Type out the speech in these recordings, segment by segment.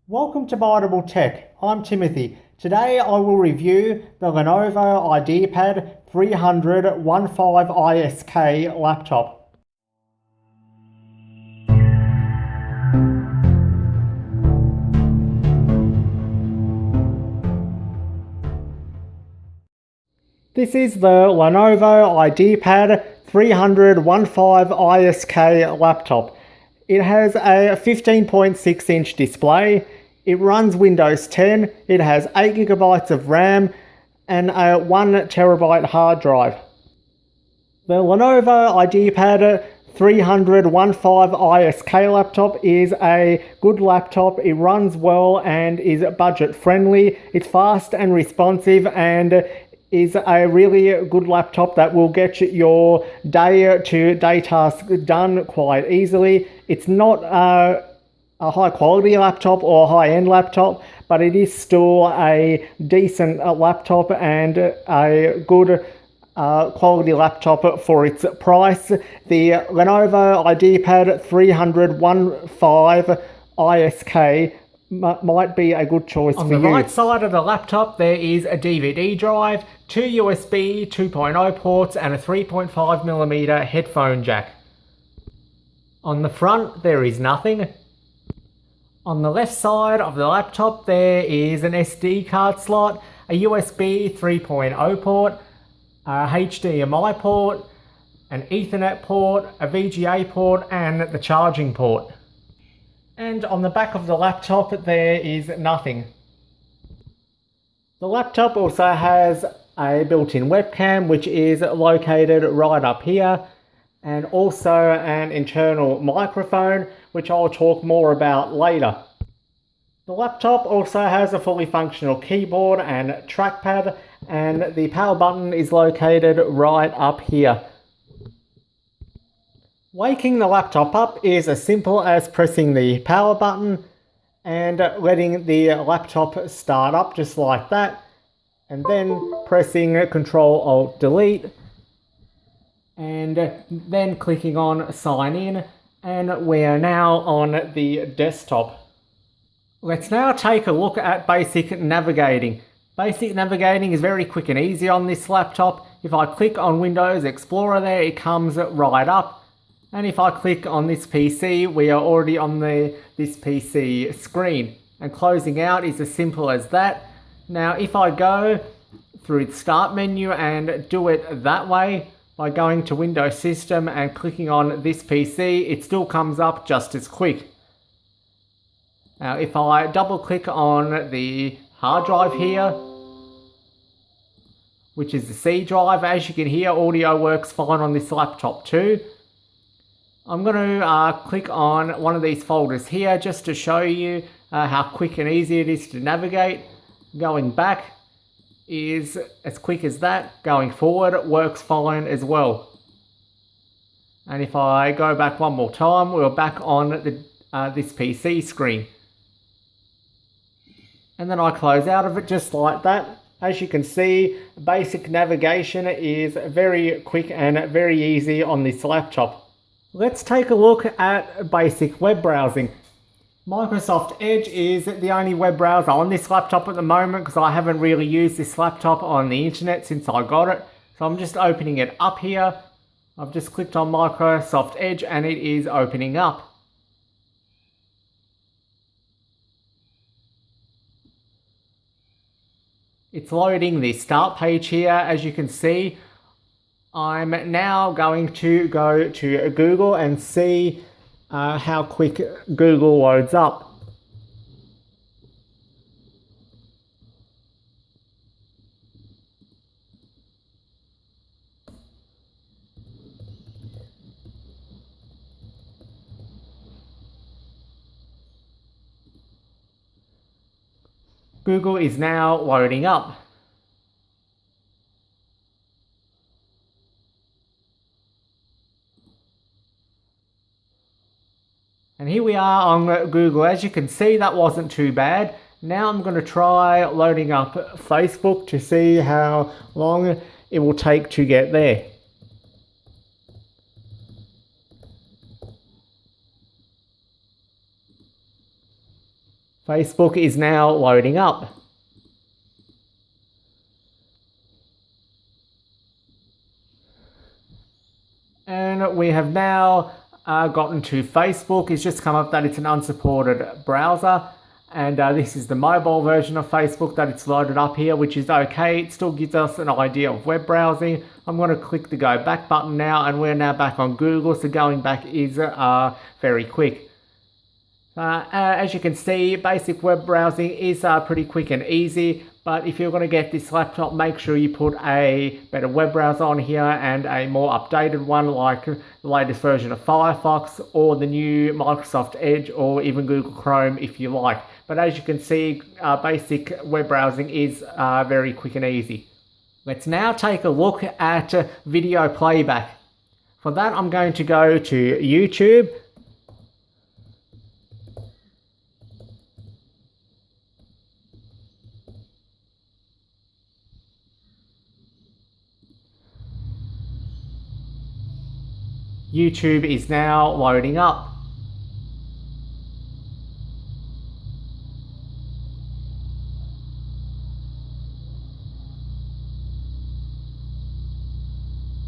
Welcome to Buyable Tech. I'm Timothy. Today I will review the Lenovo Ideapad 300 15ISK laptop. This is the Lenovo Ideapad 300 15ISK laptop. It has a 15.6 inch display. It runs Windows 10. It has 8 GB of RAM and a 1 TB hard drive. The Lenovo Ideapad 300 15ISK laptop is a good laptop. It runs well and is budget friendly. It's fast and responsive and is a really good laptop that will get your day-to-day tasks done quite easily. It's not a high quality laptop or a high-end laptop, but it is still a decent laptop and a good quality laptop for its price. The Lenovo Ideapad 300 15ISK might be a good choice for you. On the right side of the laptop there is a DVD drive, 2 USB 2.0 ports and a 3.5mm headphone jack. On the front there is nothing. On the left side of the laptop there is an SD card slot, a USB 3.0 port, a HDMI port, an Ethernet port, a VGA port and the charging port. And on the back of the laptop there is nothing. The laptop also has a built-in webcam which is located right up here, and also an internal microphone which I'll talk more about later. The laptop also has a fully functional keyboard and trackpad, and the power button is located right up here. Waking the laptop up is as simple as pressing the power button and letting the laptop start up just like that, and then pressing Ctrl-Alt-Delete and then clicking on sign in, and we are now on the desktop. Let's now take a look at basic navigating. Basic navigating is very quick and easy on this laptop. If I click on Windows Explorer there, it comes right up. And if I click on this PC, we are already on this PC screen. And closing out is as simple as that. Now, if I go through the Start menu and do it that way, by going to Windows System and clicking on this PC, it still comes up just as quick. Now, if I double click on the hard drive here, which is the C drive, as you can hear, audio works fine on this laptop too. I'm going to click on one of these folders here just to show you how quick and easy it is to navigate. Going back is as quick as that. Going forward works fine as well. And if I go back one more time, we're back on this PC screen. And then I close out of it just like that. As you can see, basic navigation is very quick and very easy on this laptop. Let's take a look at basic web browsing. Microsoft Edge is the only web browser on this laptop at the moment because I haven't really used this laptop on the internet since I got it. So I'm just opening it up here. I've just clicked on Microsoft Edge and it is opening up. It's loading the start page here. As you can see, I'm now going to go to Google and see how quick Google loads up. Google is now loading up. And here we are on Google. As you can see, that wasn't too bad. Now I'm going to try loading up Facebook to see how long it will take to get there. Facebook is now loading up. And we have now gotten to Facebook. It's just come up that it's an unsupported browser. And this is the mobile version of Facebook that it's loaded up here, which is okay. It still gives us an idea of web browsing. I'm going to click the go back button now, and we're now back on Google. So going back is very quick. As you can see, basic web browsing is pretty quick and easy, but if you're going to get this laptop, make sure you put a better web browser on here and a more updated one like the latest version of Firefox or the new Microsoft Edge or even Google Chrome if you like. But as you can see, basic web browsing is very quick and easy. Let's now take a look at video playback. For that, I'm going to go to YouTube. YouTube is now loading up.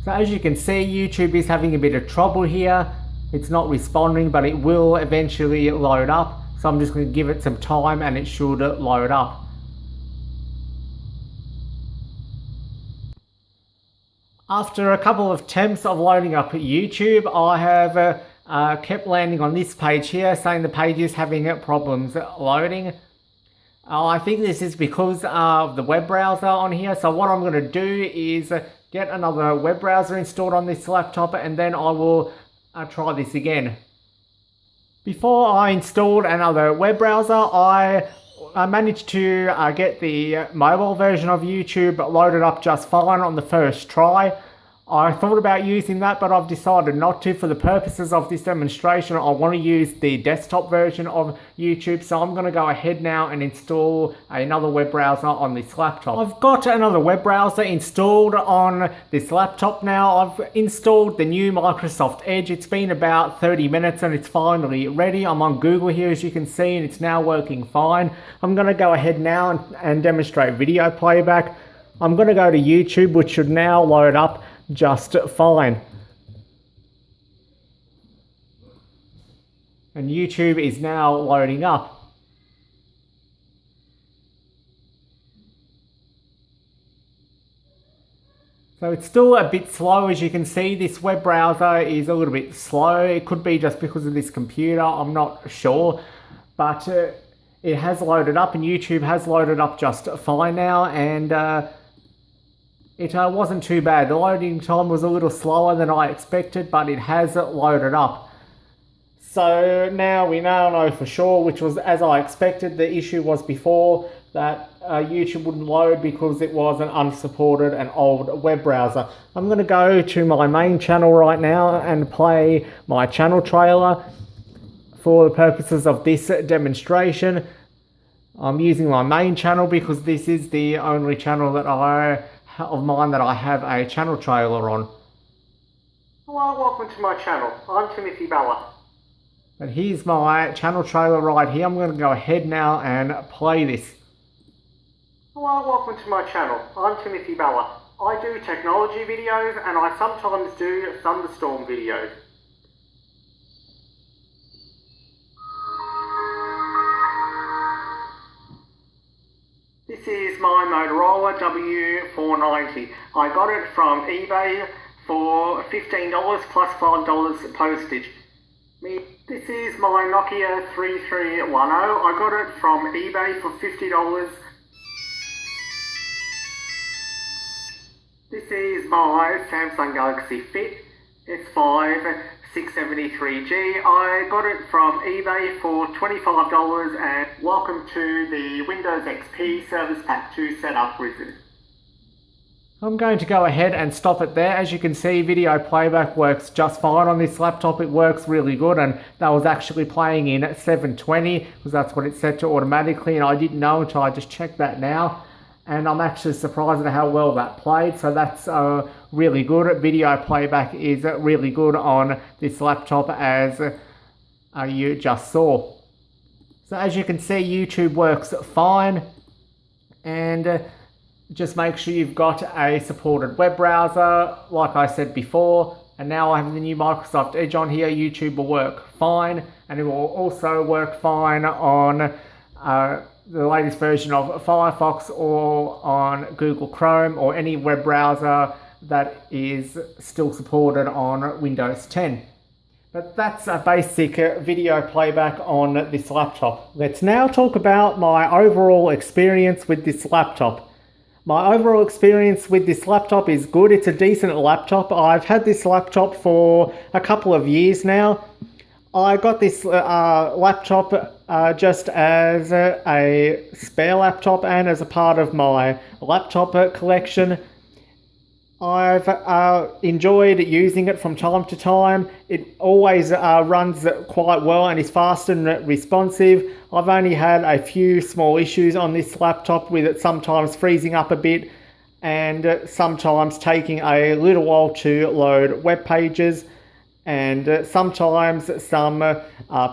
So as you can see, YouTube is having a bit of trouble here. It's not responding, but it will eventually load up. So I'm just going to give it some time and it should load up. After a couple of attempts of loading up YouTube, I have kept landing on this page here saying the page is having problems loading. I think this is because of the web browser on here. So what I'm going to do is get another web browser installed on this laptop, and then I will try this again. Before I installed another web browser, I managed to get the mobile version of YouTube loaded up just fine on the first try. I thought about using that, but I've decided not to. For the purposes of this demonstration, I want to use the desktop version of YouTube, so I'm going to go ahead now and install another web browser on this laptop. I've got another web browser installed on this laptop now. I've installed the new Microsoft Edge. It's been about 30 minutes and it's finally ready. I'm on Google here, as you can see, and it's now working fine. I'm going to go ahead now and demonstrate video playback. I'm going to go to YouTube, which should now load up just fine. And YouTube is now loading up. So it's still a bit slow. As you can see, this web browser is a little bit slow. It could be just because of this computer, I'm not sure. But it has loaded up, and YouTube has loaded up just fine now, and it wasn't too bad. The loading time was a little slower than I expected, but it has loaded up. So now we now know for sure, which was as I expected. The issue was before that YouTube wouldn't load because it was an unsupported and old web browser. I'm going to go to my main channel right now and play my channel trailer for the purposes of this demonstration. I'm using my main channel because this is the only channel that I have a channel trailer on. Hello, welcome to my channel. I'm Timothy Bella. And here's my channel trailer right here. I'm going to go ahead now and play this. Hello, welcome to my channel. I'm Timothy Bella. I do technology videos, and I sometimes do thunderstorm videos. This is my Motorola W490. I got it from eBay for $15 plus $5 postage. This is my Nokia 3310. I got it from eBay for $50. This is my Samsung Galaxy Fit S5 673G. I got it from eBay for $25, and welcome to the Windows XP Service Pack 2 setup wizard. I'm going to go ahead and stop it there. As you can see, video playback works just fine on this laptop. It works really good, and that was actually playing in 720 because that's what it's set to automatically, and I didn't know until I just checked that now. And I'm actually surprised at how well that played, so that's really good. Video playback is really good on this laptop, as you just saw. So as you can see, YouTube works fine, and just make sure you've got a supported web browser, like I said before. And now I have the new Microsoft Edge on here. YouTube will work fine, and it will also work fine on the latest version of Firefox or on Google Chrome or any web browser that is still supported on Windows 10. But that's a basic video playback on this laptop. Let's now talk about my overall experience with this laptop. My overall experience with this laptop is good. It's a decent laptop. I've had this laptop for a couple of years now. I got this laptop just as a spare laptop and as a part of my laptop collection. I've enjoyed using it from time to time. It always runs quite well and is fast and responsive. I've only had a few small issues on this laptop, with it sometimes freezing up a bit and sometimes taking a little while to load web pages. And sometimes some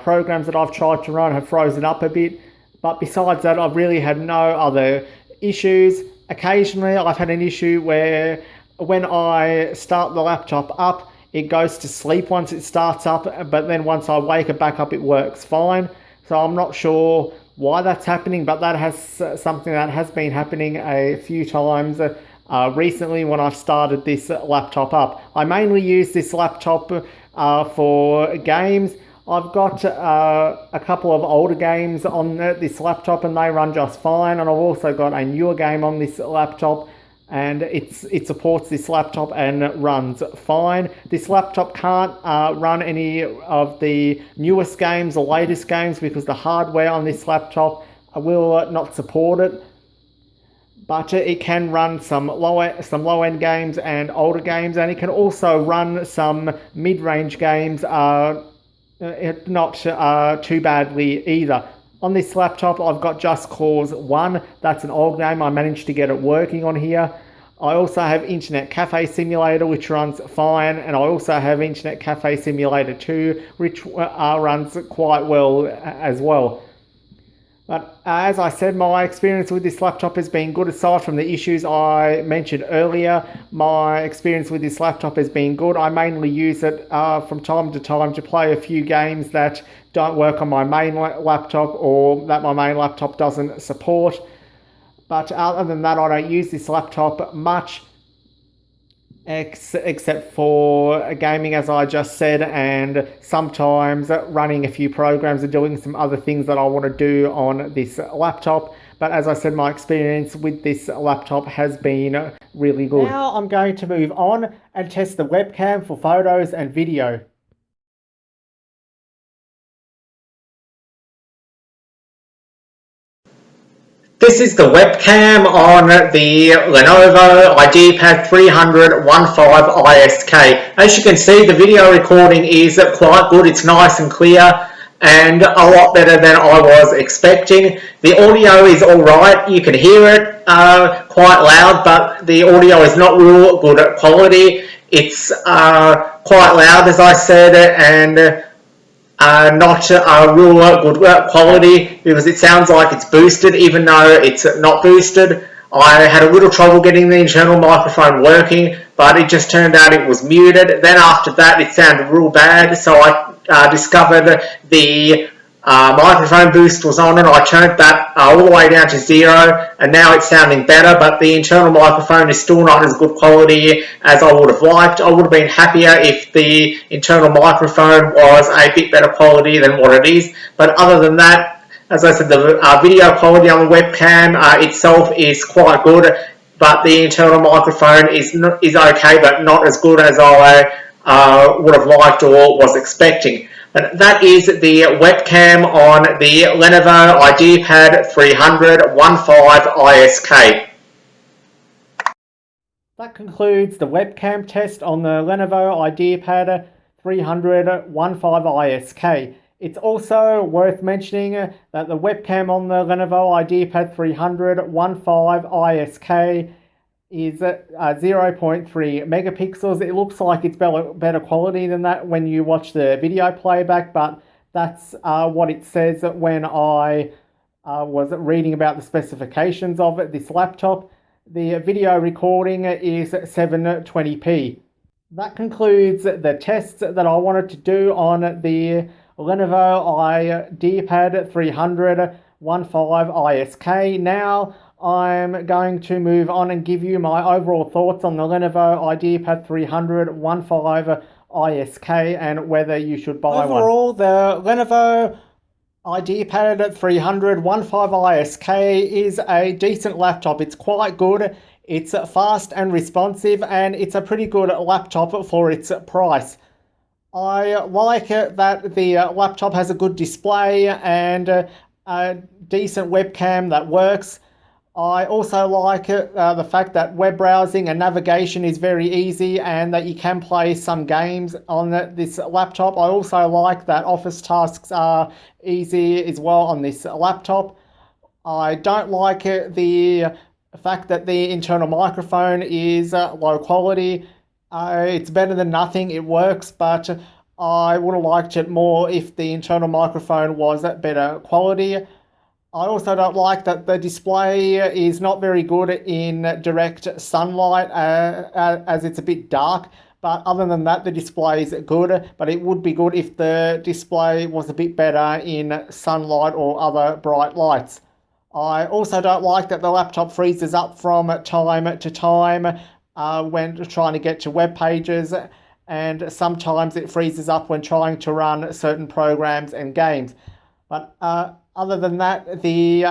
programs that I've tried to run have frozen up a bit. But besides that, I've really had no other issues. Occasionally, I've had an issue where when I start the laptop up, it goes to sleep once it starts up, but then once I wake it back up, it works fine. So I'm not sure why that's happening, but that has something that has been happening a few times recently when I've started this laptop up. I mainly use this laptop for games. I've got a couple of older games on this laptop and they run just fine, and I've also got a newer game on this laptop, and it supports this laptop and runs fine. This laptop can't run any of the newest games or latest games because the hardware on this laptop will not support it. But it can run some low-end games and older games, and it can also run some mid-range games, not too badly either. On this laptop, I've got Just Cause 1. That's an old game. I managed to get it working on here. I also have Internet Cafe Simulator, which runs fine, and I also have Internet Cafe Simulator 2, which runs quite well as well. But as I said, my experience with this laptop has been good. Aside from the issues I mentioned earlier, my experience with this laptop has been good. I mainly use it from time to time to play a few games that don't work on my main laptop or that my main laptop doesn't support. But other than that, I don't use this laptop much, except for gaming, as I just said, and sometimes running a few programs and doing some other things that I want to do on this laptop. But as I said, my experience with this laptop has been really good. Now I'm going to move on and test the webcam for photos and video. This is the webcam on the Lenovo Ideapad 300 15ISK. As you can see, the video recording is quite good. It's nice and clear and a lot better than I was expecting. The audio is alright. You can hear it quite loud, but the audio is not real good quality. It's quite loud, as I said, and not real good quality, because it sounds like it's boosted even though it's not boosted. I had a little trouble getting the internal microphone working, but it just turned out it was muted. Then after that it sounded real bad, so I discovered the microphone boost was on, and I turned that all the way down to 0, and now it's sounding better, but the internal microphone is still not as good quality as I would have liked. I would have been happier if the internal microphone was a bit better quality than what it is, but other than that, as I said, the video quality on the webcam itself is quite good, but the internal microphone is okay, but not as good as I would have liked or was expecting. And that is the webcam on the Lenovo Ideapad 300 15ISK. That concludes the webcam test on the Lenovo Ideapad 300 15ISK. It's also worth mentioning that the webcam on the Lenovo Ideapad 300 15ISK is 0.3 megapixels. It looks like it's better quality than that when you watch the video playback, but That's what it says when I was reading about the specifications of this laptop. The video recording is 720p. That concludes the tests that I wanted to do on the Lenovo Ideapad 300 15ISK. Now I'm going to move on and give you my overall thoughts on the Lenovo Ideapad 300 15ISK and whether you should buy one. Overall, the Lenovo Ideapad 300 15ISK is a decent laptop. It's quite good. It's fast and responsive, and it's a pretty good laptop for its price. I like that the laptop has a good display and a decent webcam that works. I also like the fact that web browsing and navigation is very easy and that you can play some games on this laptop. I also like that office tasks are easy as well on this laptop. I don't like the fact that the internal microphone is low quality. It's better than nothing, it works, but I would have liked it more if the internal microphone was at better quality. I also don't like that the display is not very good in direct sunlight as it's a bit dark. But other than that, the display is good, but it would be good if the display was a bit better in sunlight or other bright lights. I also don't like that the laptop freezes up from time to time when trying to get to web pages, and sometimes it freezes up when trying to run certain programs and games. But other than that, the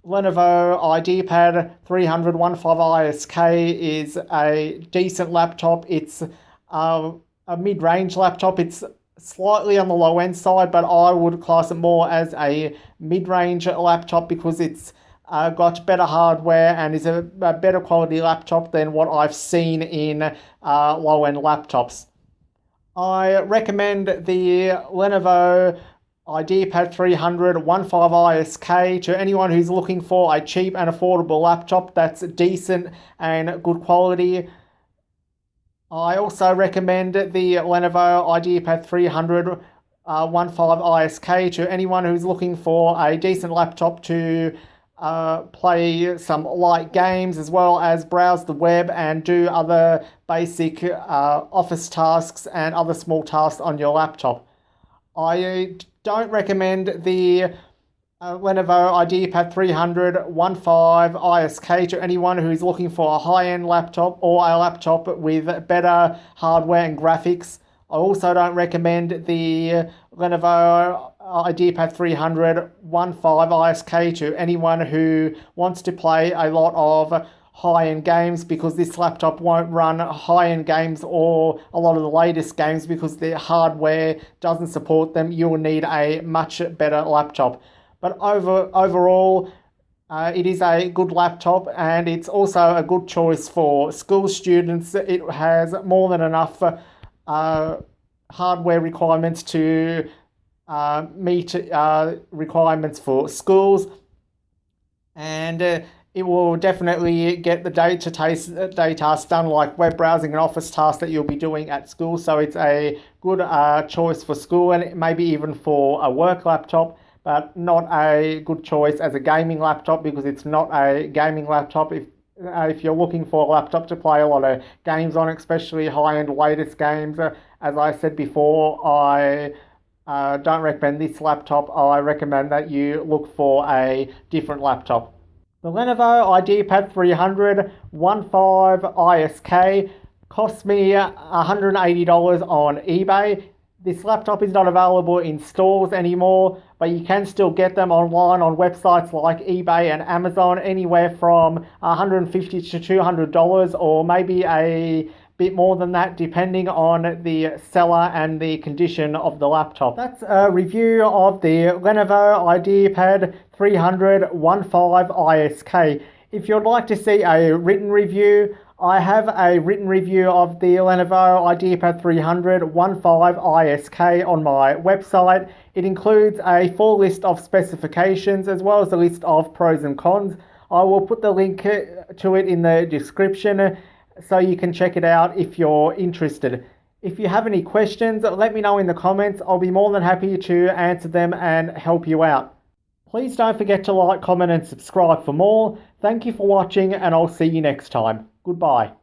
Lenovo Ideapad 300 15ISK is a decent laptop. It's a mid-range laptop. It's slightly on the low end side, but I would class it more as a mid-range laptop because it's got better hardware and is a better quality laptop than what I've seen in low-end laptops. I recommend the Lenovo Ideapad 300 15ISK to anyone who's looking for a cheap and affordable laptop that's decent and good quality. I also recommend the Lenovo Ideapad 300 15ISK to anyone who's looking for a decent laptop to play some light games as well as browse the web and do other basic office tasks and other small tasks on your laptop. I don't recommend the Lenovo Ideapad 300 15ISK to anyone who is looking for a high-end laptop or a laptop with better hardware and graphics. I also don't recommend the Lenovo Ideapad 300 15ISK to anyone who wants to play a lot of high-end games because this laptop won't run high-end games or a lot of the latest games because the hardware doesn't support them. You will need a much better laptop. But overall, it is a good laptop and it's also a good choice for school students. It has more than enough hardware requirements to meet requirements for schools, and it will definitely get the day tasks done like web browsing and office tasks that you'll be doing at school. So it's a good choice for school and maybe even for a work laptop, but not a good choice as a gaming laptop because it's not a gaming laptop. If you're looking for a laptop to play a lot of games on, especially high-end latest games, as I said before, I don't recommend this laptop. I recommend that you look for a different laptop. The Lenovo Ideapad 300 15ISK cost me $180 on eBay. This laptop is not available in stores anymore, but you can still get them online on websites like eBay and Amazon, anywhere from $150 to $200 or maybe a bit more than that depending on the seller and the condition of the laptop. That's a review of the Lenovo Ideapad 300 15ISK. If you'd like to see a written review, I have a written review of the Lenovo Ideapad 300 15ISK on my website. It includes a full list of specifications as well as a list of pros and cons. I will put the link to it in the description so you can check it out if you're interested. If you have any questions, let me know in the comments. I'll be more than happy to answer them and help you out. Please don't forget to like, comment and subscribe for more. Thank you for watching and I'll see you next time. Goodbye.